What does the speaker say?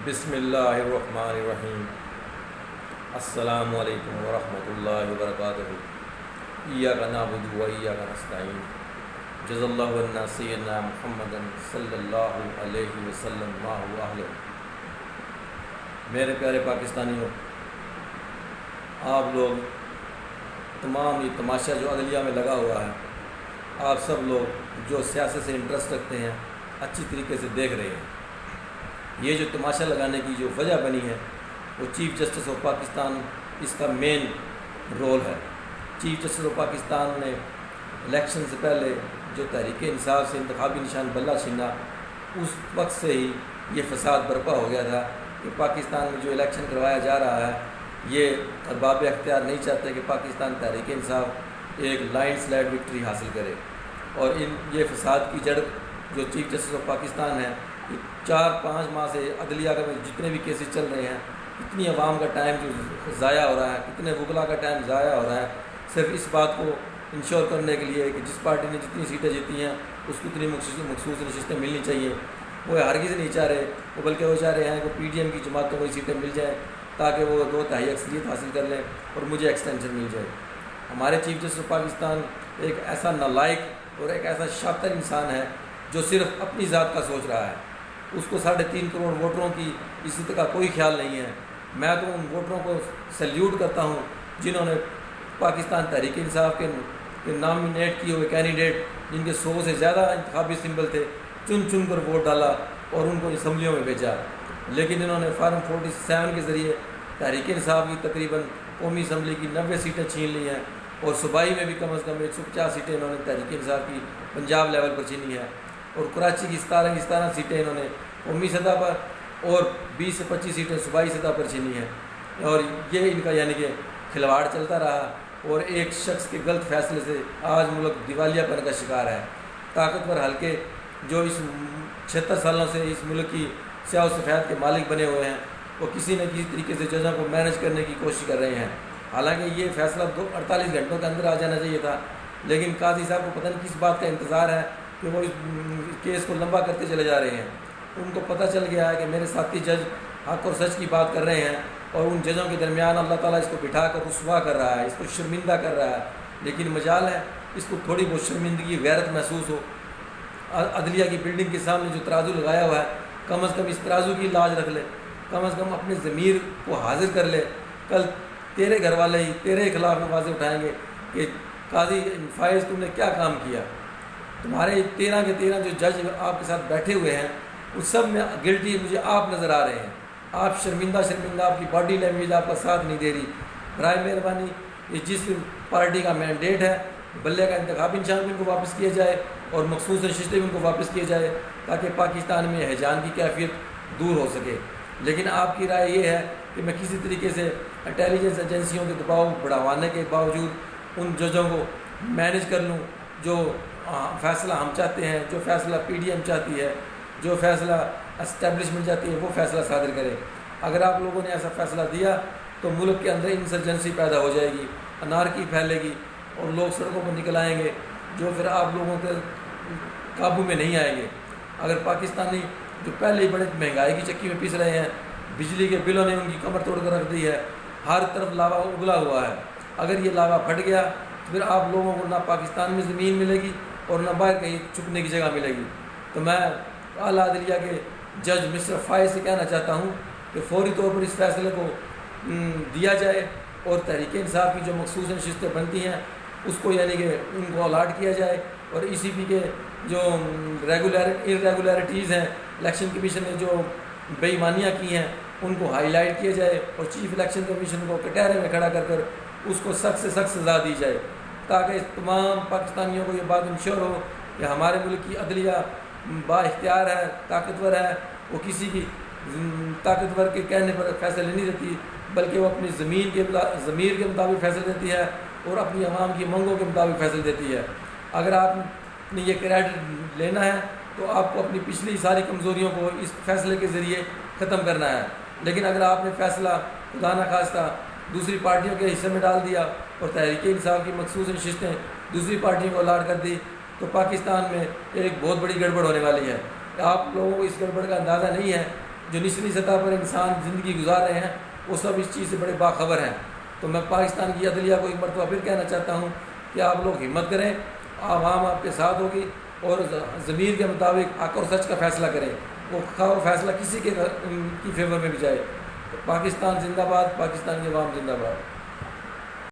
بسم اللہ الرحمن الرحیم۔ السلام علیکم ورحمۃ اللہ وبرکاتہ۔ ایاک نعبد و ایاک نستعین۔ جزا اللہ عنا سیدنا محمد صلی اللہ علیہ وسلم ما هو اہلہ۔ میرے پیارے پاکستانیوں، آپ لوگ تمام یہ تماشا جو عدلیہ میں لگا ہوا ہے، آپ سب لوگ جو سیاست سے انٹرسٹ رکھتے ہیں اچھی طریقے سے دیکھ رہے ہیں۔ یہ جو تماشا لگانے کی جو وجہ بنی ہے وہ چیف جسٹس آف پاکستان، اس کا مین رول ہے۔ چیف جسٹس آف پاکستان نے الیکشن سے پہلے جو تحریک انصاف سے انتخابی نشان بلہ چھینا، اس وقت سے ہی یہ فساد برپا ہو گیا تھا کہ پاکستان میں جو الیکشن کروایا جا رہا ہے، یہ ارباب اختیار نہیں چاہتے کہ پاکستان تحریک انصاف ایک لینڈ سلائڈ وکٹری حاصل کرے، اور یہ فساد کی جڑ جو چیف جسٹس آف پاکستان ہے، 4-5 ماہ سے عدلیہ کا جتنے بھی کیسز چل رہے ہیں، اتنی عوام کا ٹائم جو ضائع ہو رہا ہے، کتنے وکلا کا ٹائم ضائع ہو رہا ہے، صرف اس بات کو انشور کرنے کے لیے کہ جس پارٹی نے جتنی سیٹیں جیتی ہیں اس کو اتنی مخصوص نشستیں ملنی چاہیے۔ وہ ہرگز نہیں چاہ رہے، وہ بلکہ وہ چاہ رہے ہیں کہ پی ڈی ایم کی جماعتوں کو یہ سیٹیں مل جائیں تاکہ وہ 2/3 اکثریت حاصل کر لیں اور مجھے ایکسٹینشن مل جائے۔ ہمارے چیف جسٹس آف پاکستان ایک ایسا نالائق اور ایک ایسا شاطر انسان ہے جو صرف اپنی ذات کا سوچ رہا ہے۔ اس کو 3.5 کروڑ ووٹروں کی عزت کا کوئی خیال نہیں ہے۔ میں تو ان ووٹروں کو سیلیوٹ کرتا ہوں جنہوں نے پاکستان تحریک انصاف کے نامینیٹ کیے ہوئے کینڈیڈیٹ، جن کے 100 سے زیادہ انتخابی سمبل تھے، چن کر ووٹ ڈالا اور ان کو اسمبلیوں میں بھیجا۔ لیکن انہوں نے فارم 47 کے ذریعے تحریک انصاف کی تقریباً قومی اسمبلی کی 90 سیٹیں چھین لی ہیں، اور صوبائی میں بھی کم از کم 150 سیٹیں انہوں نے تحریک انصاف کی پنجاب لیول پر چھینی ہے، اور کراچی کی 17 سیٹیں انہوں نے قومی سطح پر اور 20 سے 25 سیٹیں صوبائی سطح پر چھینی ہیں۔ اور یہ ان کا یعنی کہ کھلواڑ چلتا رہا، اور ایک شخص کے غلط فیصلے سے آج ملک دیوالیہ پن کا شکار ہے۔ طاقتور حلقے جو اس 76 سالوں سے اس ملک کی سیاہ و سفید کے مالک بنے ہوئے ہیں، وہ کسی نہ کسی طریقے سے ججوں کو مینج کرنے کی کوشش کر رہے ہیں۔ حالانکہ یہ فیصلہ 48 گھنٹوں کے اندر آ جانا چاہیے تھا، لیکن قاضی صاحب کو پتہ نہیں کس بات کا انتظار ہے کہ وہ اس کیس کو لمبا کرتے چلے جا رہے ہیں۔ ان کو پتہ چل گیا ہے کہ میرے ساتھی جج حق اور سچ کی بات کر رہے ہیں، اور ان ججوں کے درمیان اللہ تعالیٰ اس کو بٹھا کر رسوا کر رہا ہے، اس کو شرمندہ کر رہا ہے۔ لیکن مجال ہے اس کو تھوڑی بہت شرمندگی، غیرت محسوس ہو۔ عدلیہ کی بلڈنگ کے سامنے جو ترازو لگایا ہوا ہے، کم از کم اس ترازو کی لاج رکھ لے، کم از کم اپنے ضمیر کو حاضر کر لے۔ کل تیرے گھر والے ہی تیرے خلاف آوازیں اٹھائیں گے کہ قاضی فائز تم نے کیا کام کیا۔ تمہارے 13 کے 13 جو جج آپ کے ساتھ بیٹھے ہوئے ہیں، اس سب میں گلٹی مجھے آپ نظر آ رہے ہیں۔ آپ شرمندہ، آپ کی باڈی لینگویج آپ کا ساتھ نہیں دے رہی۔ برائے مہربانی یہ جس پارٹی کا مینڈیٹ ہے، بلے کا انتخابی نشان بھی ان کو واپس کیا جائے اور مخصوص نشستیں بھی ان کو واپس کیا جائے، تاکہ پاکستان میں ہیجان کی کیفیت دور ہو سکے۔ لیکن آپ کی رائے یہ ہے کہ میں کسی طریقے سے انٹیلیجنس ایجنسیوں کے دباؤ بڑھاوانے کے باوجود ان ججوں کو مینج کر لوں، جو فیصلہ ہم چاہتے ہیں، جو فیصلہ پی ڈی ایم چاہتی ہے، جو فیصلہ اسٹیبلشمنٹ چاہتی ہے، وہ فیصلہ صادر کرے۔ اگر آپ لوگوں نے ایسا فیصلہ دیا تو ملک کے اندر انسرجنسی پیدا ہو جائے گی، انارکی پھیلے گی، اور لوگ سڑکوں پر نکل آئیں گے جو پھر آپ لوگوں کے قابو میں نہیں آئیں گے۔ اگر پاکستانی جو پہلے ہی بڑے مہنگائی کی چکی میں پس رہے ہیں، بجلی کے بلوں نے ان کی کمر توڑ کر رکھ دی ہے، ہر طرف لاوا اگلا ہوا ہے، اگر یہ لاوا پھٹ گیا تو پھر آپ لوگوں کو نہ پاکستان میں زمین ملے گی اور نہ باہر کہیں چھپنے کی جگہ ملے گی۔ تو میں اعلیٰ عدلیہ کے جج مسٹر فائز سے کہنا چاہتا ہوں کہ فوری طور پر اس فیصلے کو دیا جائے، اور تحریک انصاف کی جو مخصوص نشستیں بنتی ہیں اس کو یعنی کہ ان کو الاٹ کیا جائے، اور ای سی پی کے جو ارریگولیرٹیز ہیں، الیکشن کمیشن نے جو بے ایمانیاں کی ہیں ان کو ہائی لائٹ کیا جائے، اور چیف الیکشن کمیشن کو کٹہرے میں کھڑا کر اس کو سخت سے سخت سزا دی جائے، تاکہ تمام پاکستانیوں کو یہ بات انشور ہو کہ ہمارے ملک کی عدلیہ با اختیار ہے، طاقتور ہے، وہ کسی کی طاقتور کے کہنے پر فیصلے نہیں دیتی، بلکہ وہ اپنی ضمیر کے مطابق فیصلے دیتی ہے اور اپنی عوام کی منگوں کے مطابق فیصلے دیتی ہے۔ اگر آپ نے یہ کریڈٹ لینا ہے تو آپ کو اپنی پچھلی ساری کمزوریوں کو اس فیصلے کے ذریعے ختم کرنا ہے۔ لیکن اگر آپ نے فیصلہ خدا نخواستہ دوسری پارٹیوں کے حصے میں ڈال دیا اور تحریک انصاف کی مخصوص نشستیں دوسری پارٹیوں کو الاٹ کر دی، تو پاکستان میں ایک بہت بڑی گڑبڑ ہونے والی ہے۔ آپ لوگوں کو اس گڑبڑ کا اندازہ نہیں ہے جو نچلی سطح پر انسان زندگی گزار رہے ہیں وہ سب اس چیز سے بڑے باخبر ہیں۔ تو میں پاکستان کی عدلیہ کو ایک مرتبہ پھر کہنا چاہتا ہوں کہ آپ لوگ ہمت کریں، عوام آپ کے ساتھ ہوگی، اور ضمیر کے مطابق حق اور سچ کا فیصلہ کریں، وہ فیصلہ کسی کے کی فیور میں بھی جائے۔ پاکستان زندہ باد، پاکستان کے عوام زندہ باد۔